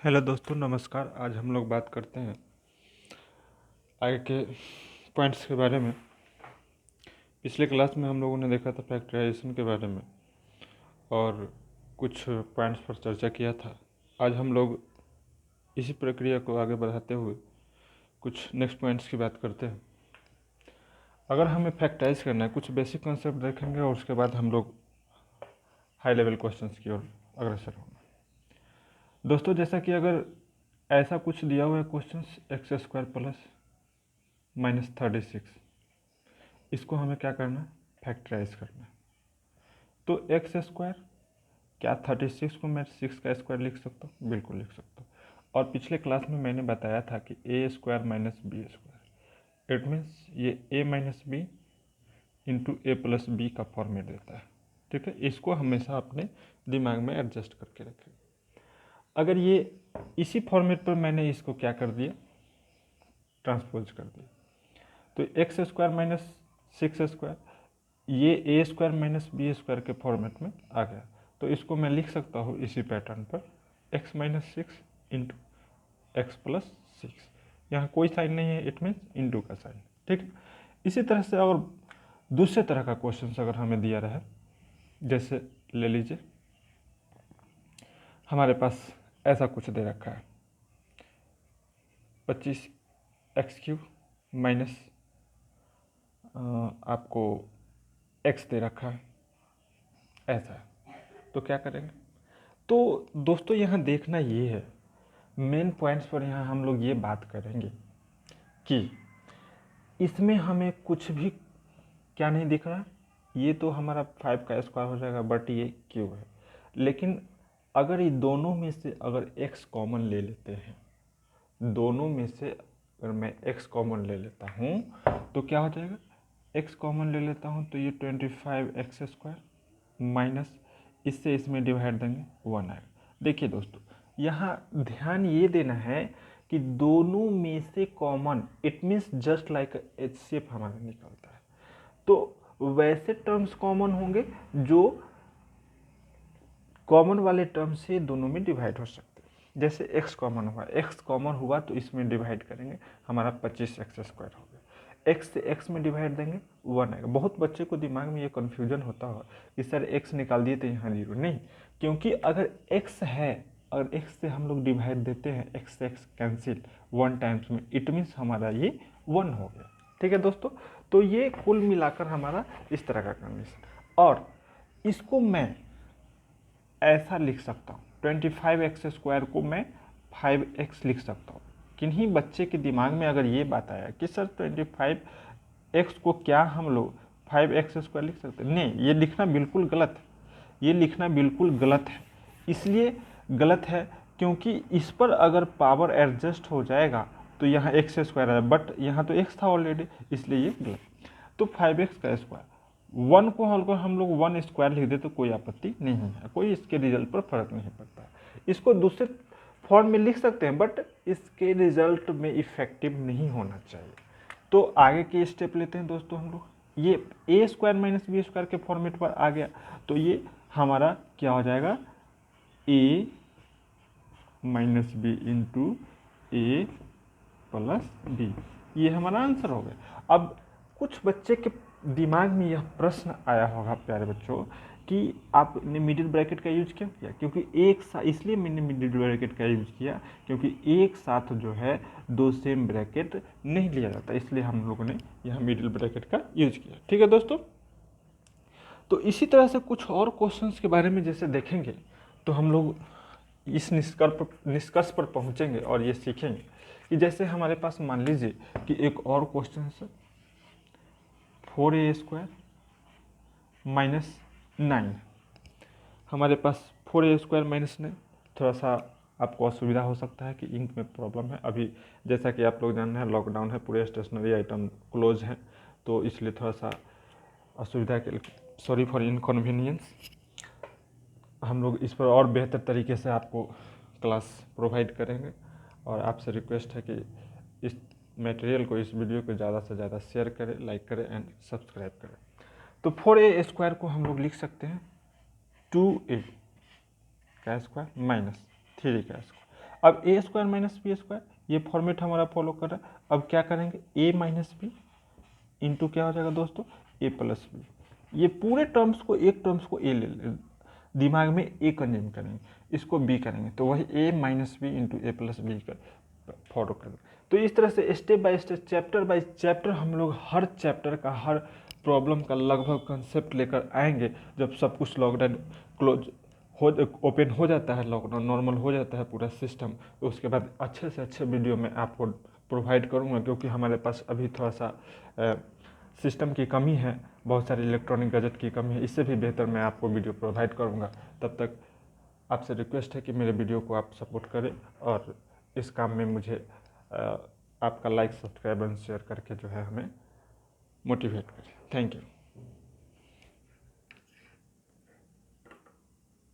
Hello दोस्तों, नमस्कार। आज हम लोग बात करते हैं आगे के पॉइंट्स के बारे में। पिछले क्लास में हम लोगों ने देखा था फैक्टराइजेशन के बारे में और कुछ पॉइंट्स पर चर्चा किया था। आज हम लोग इसी प्रक्रिया को आगे बढ़ाते हुए कुछ नेक्स्ट पॉइंट्स की बात करते हैं। अगर हमें फैक्टराइज करना है, कुछ बेसिक कॉन्सेप्ट देखेंगे और उसके बाद हम लोग हाई लेवल क्वेश्चंस की ओर अग्रसर होंगे। दोस्तों, जैसा कि अगर ऐसा कुछ दिया हुआ है क्वेश्चन x² प्लस -36, इसको हमें क्या करना है, फैक्टराइज करना है। तो x², क्या 36 को मैं 6 का स्क्वायर लिख सकता हूँ? बिल्कुल लिख सकता हूँ। और पिछले क्लास में मैंने बताया था कि a² minus b square, it means ये a minus B into A plus B का फॉर्मेट देता है। ठीक है, इसको हमेशा अपने दिमाग में एडजस्ट करके रखें। अगर ये इसी फॉर्मेट पर मैंने इसको क्या कर दिया, ट्रांसपोज कर दिया, तो x² माइनस 6 स्क्वायर ये a² माइनस बी स्क्वायर के फॉर्मेट में आ गया। तो इसको मैं लिख सकता हूँ इसी पैटर्न पर x minus 6 into x plus 6। यहाँ कोई साइन नहीं है, इट मीन्स इंटू का साइन। ठीक है, इसी तरह से और दूसरे तरह का क्वेश्चन अगर हमें दिया रहे, जैसे ले लीजिए हमारे पास ऐसा कुछ दे रखा है 25x³ माइनस आपको x दे रखा है, ऐसा है। तो क्या करेंगे? तो दोस्तों, यहाँ देखना ये है, मेन पॉइंट्स पर यहाँ हम लोग ये बात करेंगे कि इसमें हमें कुछ भी क्या नहीं दिख रहा। ये तो हमारा 5 का स्क्वायर हो जाएगा, बट ये क्यूब है। लेकिन अगर ये दोनों में से अगर x कॉमन ले लेते हैं, दोनों में से अगर मैं x कॉमन ले लेता हूँ तो क्या हो जाएगा, x कॉमन ले लेता हूँ तो ये 25x² माइनस इससे इसमें डिवाइड देंगे 1 आएगा। देखिए दोस्तों, यहाँ ध्यान ये देना है कि दोनों में से common, it means just like HCF हमारा निकलता है। तो वैसे टर्म्स कॉमन होंगे जो कॉमन वाले टर्म से दोनों में डिवाइड हो सकते हैं। जैसे x कॉमन हुआ, x कॉमन हुआ तो इसमें डिवाइड करेंगे, हमारा 25x² हो गया। x से x में डिवाइड देंगे 1 आएगा। बहुत बच्चे को दिमाग में ये कन्फ्यूजन होता है कि सर x निकाल दिए तो यहाँ 0 नहीं, क्योंकि अगर x है, अगर x से हम लोग डिवाइड देते हैं, x से x कैंसिल 1 टाइम्स में, इट मीन्स हमारा ये 1 हो गया। ठीक है दोस्तों, तो ये कुल मिलाकर हमारा इस तरह का कंडीशन। और इसको मैं ऐसा लिख सकता हूँ, 25x² को मैं 5x लिख सकता हूँ। किन्हीं बच्चे के दिमाग में अगर ये बात आया कि सर 25x को क्या हम लोग 5x² लिख सकते हैं, नहीं, ये लिखना बिल्कुल गलत है। ये लिखना बिल्कुल गलत है। इसलिए गलत है क्योंकि इस पर अगर पावर एडजस्ट हो जाएगा तो यहाँ x² है, बट यहाँ तो x था ऑलरेडी, इसलिए ये गलत। तो 5x का स्क्वायर, 1 को हम लोग 1 स्क्वायर लिख दे तो कोई आपत्ति नहीं है, कोई इसके रिजल्ट पर फर्क नहीं पड़ता है। इसको दूसरे फॉर्म में लिख सकते हैं, बट इसके रिजल्ट में इफेक्टिव नहीं होना चाहिए। तो आगे के स्टेप लेते हैं दोस्तों हम लोग। ये a² माइनस बी स्क्वायर के फॉर्मेट पर आ गया, तो ये हमारा क्या हो जाएगा, a minus B into A plus B, ये हमारा आंसर हो गया। अब कुछ बच्चे के दिमाग में यह प्रश्न आया होगा प्यारे बच्चों कि आपने मिडिल ब्रैकेट का यूज क्यों किया, क्योंकि एक साथ, इसलिए मैंने मिडिल ब्रैकेट का यूज किया क्योंकि एक साथ जो है दो सेम ब्रैकेट नहीं लिया जाता, इसलिए हम लोगों ने यहाँ मिडिल ब्रैकेट का यूज किया। ठीक है दोस्तों, तो इसी तरह से कुछ और क्वेश्चंस के बारे में जैसे देखेंगे तो हम लोग इस निष्कर्ष पर पहुंचेंगे और ये सीखेंगे कि जैसे हमारे पास मान लीजिए कि एक और क्वेश्चन है 4a² माइनस 9। हमारे पास 4a² माइनस 9, थोड़ा सा आपको असुविधा हो सकता है कि इंक में प्रॉब्लम है अभी। जैसा कि आप लोग जान रहे हैं, लॉकडाउन है, पूरे स्टेशनरी आइटम क्लोज हैं, तो इसलिए थोड़ा सा असुविधा के लिए सॉरी फॉर इनकन्वीनियंस। हम लोग इस पर और बेहतर तरीके से आपको क्लास प्रोवाइड करेंगे और आपसे रिक्वेस्ट है कि इस मटेरियल को, इस वीडियो को ज़्यादा से ज़्यादा शेयर करें, लाइक करें एंड सब्सक्राइब करें। तो 4a² को हम लोग लिख सकते हैं 2a का स्क्वायर माइनस 3 का स्क्वायर। अब ए स्क्वायर माइनस बी स्क्वायर, ये फॉर्मेट हमारा फॉलो कर रहा है। अब क्या करेंगे, ए माइनस बी इंटू क्या हो जाएगा दोस्तों, ए प्लस बी। ये पूरे टर्म्स को, एक टर्म्स को ए ले ले, दिमाग में ए कंज्यूम करेंगे, इसको बी करेंगे, तो वही ए minus B into A plus B का फॉलो करेंगे। तो इस तरह से step by step, chapter by chapter हम लोग हर चैप्टर का, हर प्रॉब्लम का लगभग कंसेप्ट लेकर आएंगे। जब सब कुछ लॉकडाउन क्लोज हो, ओपन हो जाता है, लॉकडाउन नॉर्मल हो जाता है पूरा सिस्टम, तो उसके बाद अच्छे से अच्छे वीडियो मैं आपको प्रोवाइड करूँगा, क्योंकि हमारे पास अभी थोड़ा सा सिस्टम की कमी है, बहुत सारे इलेक्ट्रॉनिक गैजेट की कमी है। इससे भी बेहतर मैं आपको वीडियो प्रोवाइड करूँगा। तब तक आपसे रिक्वेस्ट है कि मेरे वीडियो को आप सपोर्ट करें, और इस काम में मुझे आपका लाइक, सब्सक्राइब एंड शेयर करके जो है हमें मोटिवेट करें। Thank you.